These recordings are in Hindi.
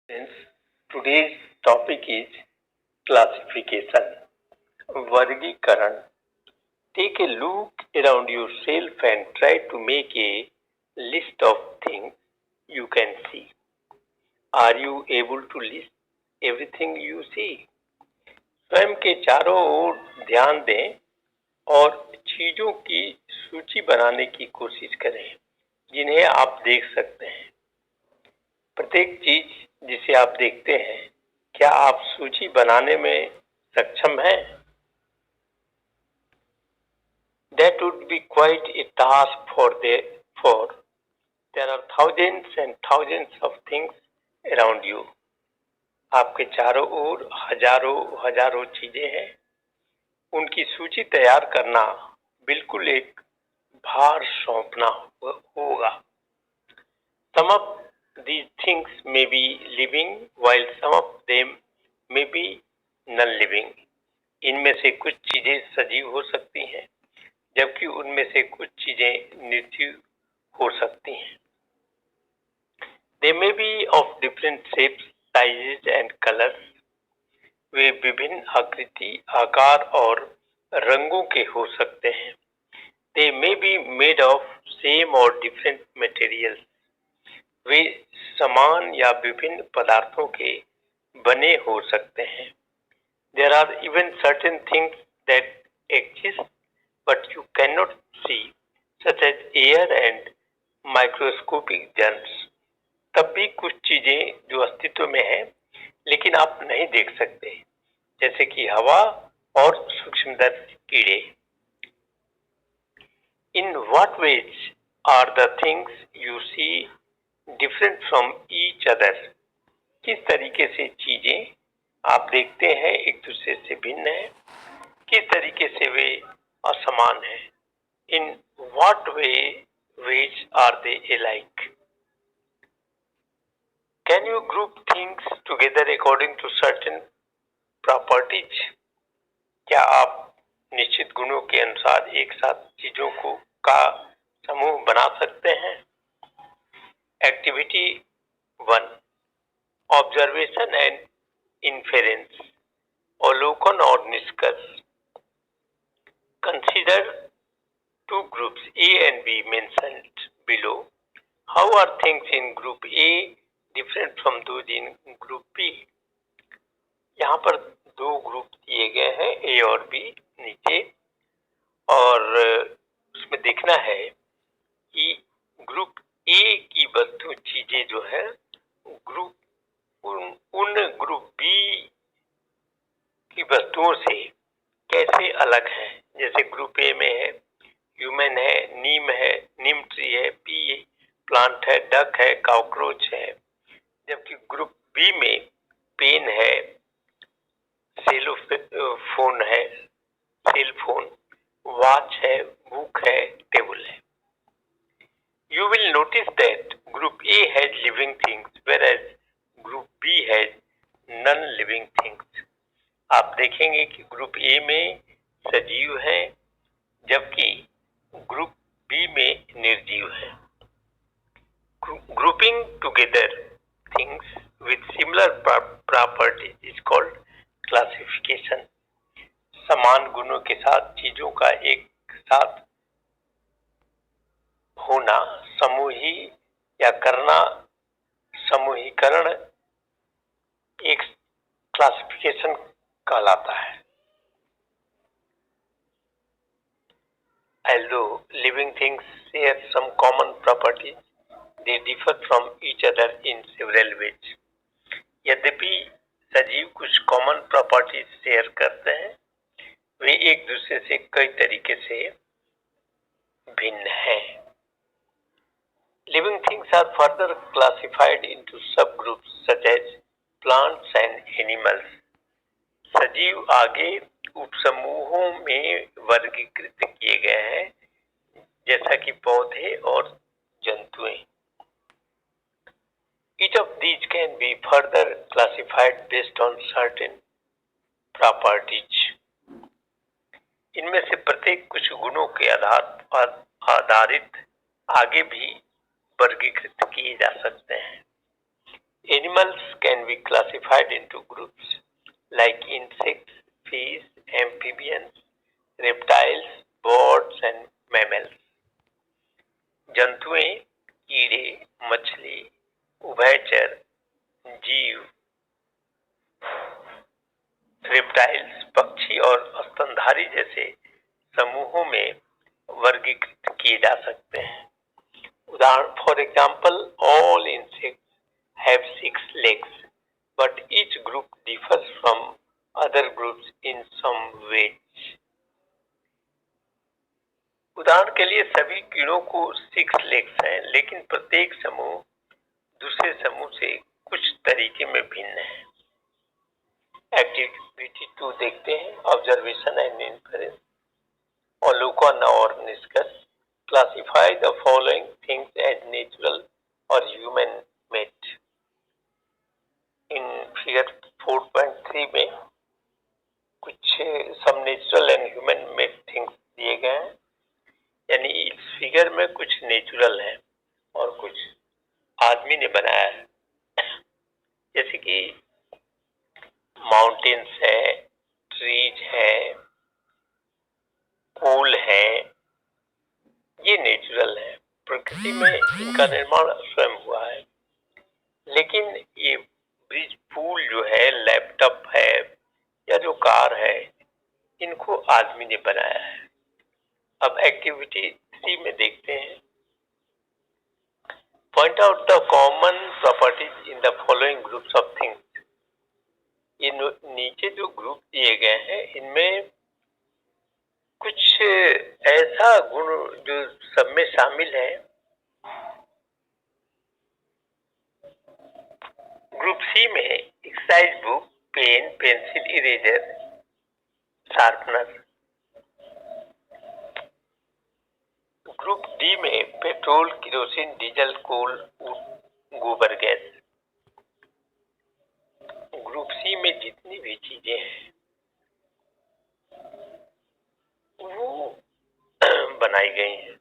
Friends, today's topic is classification, वर्गीकरण. Take a look around yourself and try to make a list of things you can see. Are you able to list everything you see? स्वयं के चारों ओर ध्यान दें और चीजों की सूची बनाने की कोशिश करें जिन्हें आप देख सकते हैं. प्रत्येक चीज जिसे आप देखते हैं, क्या आप सूची बनाने में सक्षम हैं? That would be quite a task for there are thousands and thousands of things around you. आपके चारों ओर हजारों हजारों चीजें हैं. उनकी सूची तैयार करना बिल्कुल एक भार सौंपना होगा. Some of these things may be living while some of them may be non-living. इनमें से कुछ चीजें सजीव हो सकती हैं जबकि उनमें से कुछ चीजें निर्जीव हो सकती हैं. They may be of different shapes, sizes and colors. वे विभिन्न आकृति, आकार और रंगों के हो सकते हैं. They may be made of same or different materials. वे समान या विभिन्न पदार्थों के बने हो सकते हैं. There are even certain things that exist but you cannot see, such as air and microscopic germs. तब भी कुछ चीजें जो अस्तित्व में हैं लेकिन आप नहीं देख सकते, जैसे कि हवा और सूक्ष्मदर्शी कीड़े. In what ways are the things you see different from each other? किस तरीके से चीजें आप देखते हैं एक दूसरे से भिन्न है? किस तरीके से वे असमान हैं? In what ways are they alike? Can you group things together according to certain properties? क्या आप निश्चित गुणों के अनुसार एक साथ चीजों का समूह बना सकते हैं? Activity 1. Observation and inference. अवलोकन और निष्कर्ष. Consider two groups A and B mentioned below. How are things in group A different from those in group B? यहाँ पर दो ग्रुप दिए गए हैं A और B नीचे, और उसमें देखना है कि ग्रुप A की वस्तु चीजें जो है उन ग्रुप B की वस्तुओं से कैसे अलग हैं. जैसे ग्रुप ए में है ह्यूमन है, नीम ट्री है, पी प्लांट है, डक है, कॉकरोच है, जबकि ग्रुप बी में पेन है, सेलफोन है, सेलफोन, वॉच है, बुक है, टेबल है. You will notice that group A has living things whereas group B has non-living things. आप देखेंगे कि ग्रुप ए में सजीव है जबकि ग्रुप बी में निर्जीव है. Grouping together things with similar properties is called classification. समान गुणों के साथ चीजों का एक साथ होना समूहीकरण एक क्लासिफिकेशन कहलाता है. Although living things share some common properties, they differ from each other in several ways. यद्यपि सजीव कुछ कॉमन प्रॉपर्टीज शेयर करते हैं, वे एक दूसरे से कई तरीके से भिन्न हैं. Living things are further classified into subgroups such as plants and animals. सजीव आगे उपसमूहों में वर्गीकृत किए गए हैं, जैसा कि पौधे और जंतुएं. Each of these can be further classified based on certain properties. इनमें से प्रत्येक कुछ गुणों के आधार पर आधारित आगे भी वर्गीकृत किए जा सकते हैं. Animals can be classified into groups like insects, fish, amphibians, reptiles, birds and mammals. जंतुएं, कीड़े, मछली, उभयचर जीव, रेप्टाइल्स, पक्षी और स्तनधारी जैसे समूहों में वर्गीकृत किए जा सकते हैं। उदाहरण, for example, all insects have 6 legs, but each group differs from other groups in some ways. उदाहरण के लिए सभी कीड़ों को 6 legs हैं, लेकिन प्रत्येक समूह दूसरे समूह से कुछ तरीके में भिन्न है। एक्टिविटी 2 देखते हैं, ऑब्जर्वेशन एंड इन्फरेंस। अवलोकन और निष्कर्ष। Classify the following things as natural और ह्यूमन मेड। इन फिगर 4.3 में कुछ some natural and human made things दिए गए हैं, यानी इस फिगर में कुछ नेचुरल है और कुछ आदमी ने बनाया है। जैसे कि माउंटेन्स है, ट्रीज है, पूल है, ये नेचुरल है, प्रकृति में इनका निर्माण स्वयं हुआ है। लेकिन ये ब्रिज, पूल जो है, लैपटॉप है या जो कार है, इनको आदमी ने बनाया है। अब एक्टिविटी 3 में देखते हैं, point out the common properties in the following groups of things. ये नीचे जो ग्रुप दिए गए हैं, इनमें कुछ ऐसा गुण जो सब में शामिल है। ग्रुप सी में exercise book, pen, pencil, eraser, sharpener. Group D में पेट्रोल, केरोसिन, डीजल, कोल, गोबर गैस। ग्रुप सी में जितनी भी चीजें हैं वो बनाई गई हैं,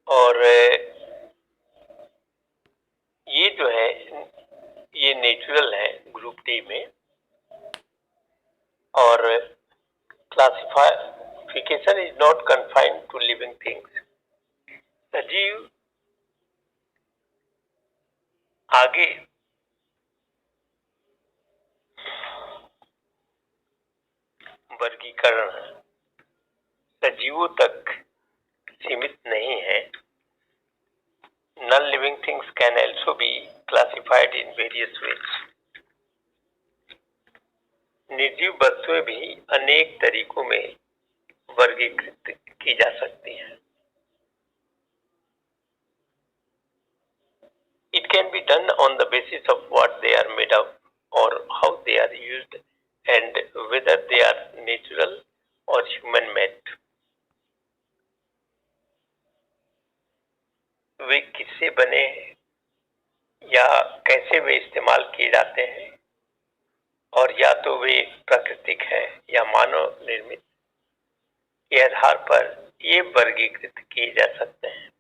और ये जो है ये नेचुरल है ग्रुप डी में। और classification is not confined to living things. सजीव आगे वर्गीकरण सजीवों तक सीमित नहीं है। Non-living things can also be classified in various ways. निर्जीव वस्तुएं भी अनेक तरीकों में वर्गीकृत की जा सकती हैं। It can be done on the basis of what they are made of or how they are used and whether they are natural or human made. वे किससे बने हैं या कैसे वे इस्तेमाल किए जाते हैं, और या तो वे प्राकृतिक है या मानव निर्मित, के आधार पर ये वर्गीकृत किए जा सकते हैं।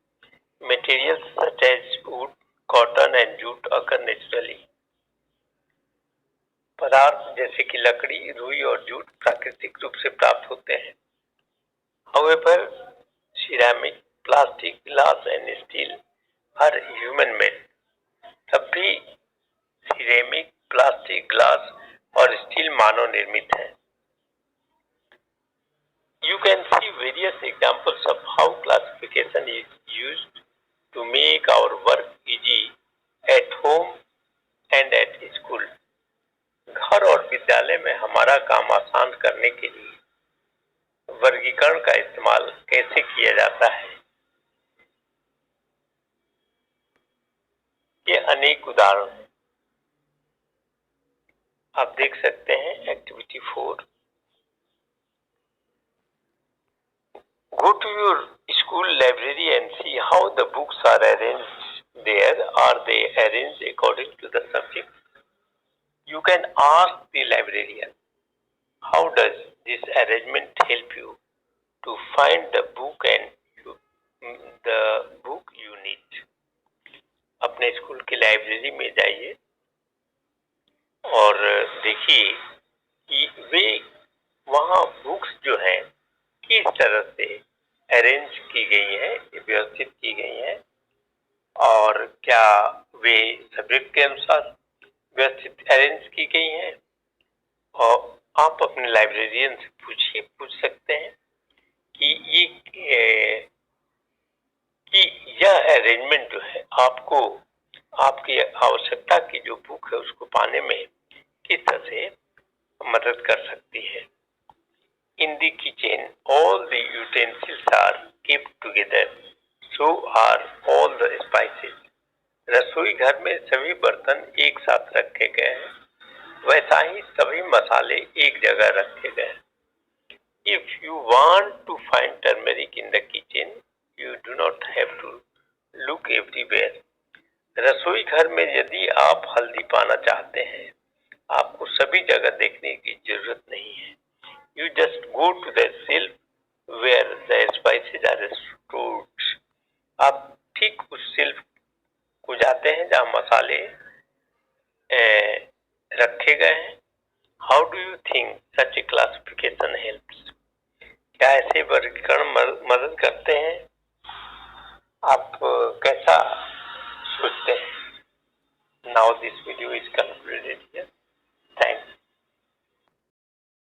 Materials such as wood, cotton and jute occur naturally. पदार्थ जैसे कि लकड़ी, रुई और जूट प्राकृतिक रूप से प्राप्त होते हैं। However, ceramic, plastic, glass and steel are human made. तब भी सिरेमिक, प्लास्टिक, ग्लास और स्टील मानव निर्मित है। You can see various examples of how classification is used to make our work easy at home and at school. घर और विद्यालय में हमारा काम आसान करने के लिए वर्गीकरण का इस्तेमाल कैसे किया जाता है, ये अनेक उदाहरण हैं। आप देख सकते हैं activity 4। Go to your school library and see how the books are arranged there. Are they arranged according to the subject? You can ask the librarian, how does this arrangement help you to find the book and the book you need? अपने स्कूल की लाइब्रेरी में जाइए और देखिए कि वे वहाँ बुक्स जो हैं किस तरह से अरेंज की गई हैं, व्यवस्थित की गई हैं, और क्या वे सब्जेक्ट के अनुसार व्यवस्थित अरेंज की गई हैं। और आप अपने लाइब्रेरियन से पूछ सकते हैं कि कि यह अरेंजमेंट जो है आपको आपकी आवश्यकता की जो बुक है उसको पाने में किस तरह से मदद कर सकती है। In the kitchen, all the utensils are kept together, so are all the spices. रसोई घर में सभी बर्तन एक साथ रखे गए हैं, वैसा ही सभी मसाले एक जगह रखे गए हैं। If you want to find turmeric in the kitchen, you do not have to look everywhere. रसोई घर में यदि आप हल्दी पाना चाहते हैं, आपको सभी जगह देखने की जरूरत नहीं है। You just go to the shelf where the spices are stored. आप ठीक उस शेल्फ को जाते हैं जहाँ मसाले रखे गए हैं। How do you think such a classification helps? क्या ऐसे वर्गीकरण मदद करते हैं? आप कैसा सोचते हैं? Now this video is concluded.